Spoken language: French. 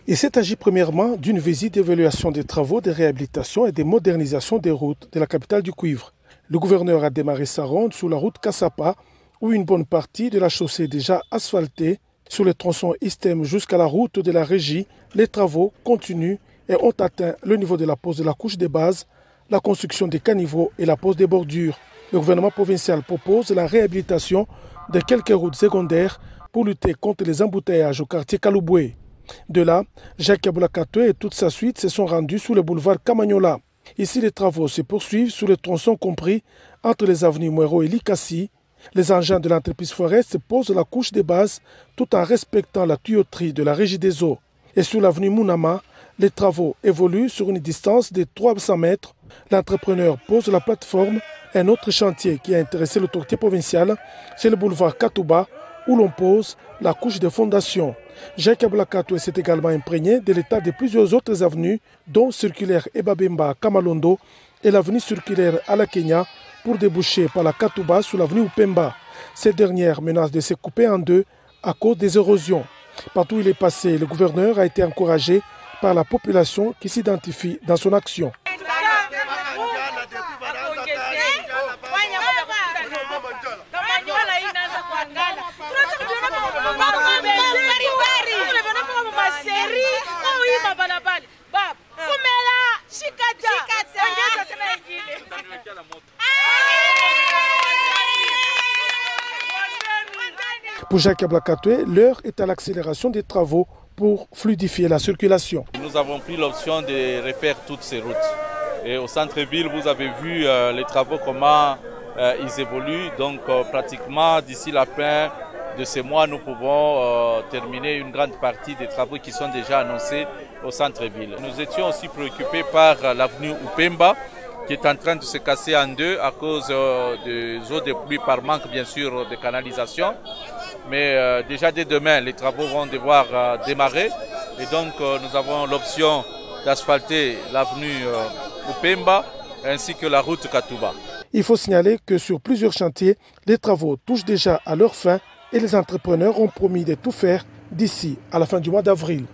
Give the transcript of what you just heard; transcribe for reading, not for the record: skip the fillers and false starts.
Il s'est agi premièrement d'une visite d'évaluation des travaux de réhabilitation et de modernisation des routes de la capitale du cuivre. Le gouverneur a démarré sa ronde sur la route Kassapa, où une bonne partie de la chaussée est déjà asphaltée. Sur le tronçon Istem jusqu'à la route de la régie, les travaux continuent et ont atteint le niveau de la pose de la couche de base, la construction des caniveaux et la pose des bordures. Le gouvernement provincial propose la réhabilitation de quelques routes secondaires pour lutter contre les embouteillages au quartier Kalouboué. De là, Jacques Aboulakatoué et toute sa suite se sont rendus sur le boulevard Kamagnola. Ici, les travaux se poursuivent sur le tronçon compris entre les avenues Mouero et Likassi. Les engins de l'entreprise Forest posent la couche de base tout en respectant la tuyauterie de la régie des eaux. Et sur l'avenue Mounama, les travaux évoluent sur une distance de 300 mètres. L'entrepreneur pose la plateforme. Un autre chantier qui a intéressé l'autorité provinciale, c'est le boulevard Katouba, où l'on pose la couche de fondation. Jacques Aboulakatoué s'est également imprégné de l'état de plusieurs autres avenues, dont circulaire Ebabemba à Kamalondo et l'avenue circulaire à la Kenya, pour déboucher par la Katouba sur l'avenue Upemba. Cette dernière menace de se couper en deux à cause des érosions. Partout où il est passé, le gouverneur a été encouragé par la population qui s'identifie dans son action. Pour Jacques Aboulakatoué, l'heure est à l'accélération des travaux pour fluidifier la circulation. Nous avons pris l'option de refaire toutes ces routes. Et au centre-ville, vous avez vu les travaux, comment ils évoluent. Donc pratiquement d'ici la fin de ce mois, nous pouvons terminer une grande partie des travaux qui sont déjà annoncés au centre-ville. Nous étions aussi préoccupés par l'avenue Upemba, qui est en train de se casser en deux à cause des eaux de pluie par manque bien sûr de canalisation. Mais déjà dès demain, les travaux vont devoir démarrer et donc nous avons l'option d'asphalter l'avenue Upemba ainsi que la route Katouba. Il faut signaler que sur plusieurs chantiers, les travaux touchent déjà à leur fin et les entrepreneurs ont promis de tout faire d'ici à la fin du mois d'avril.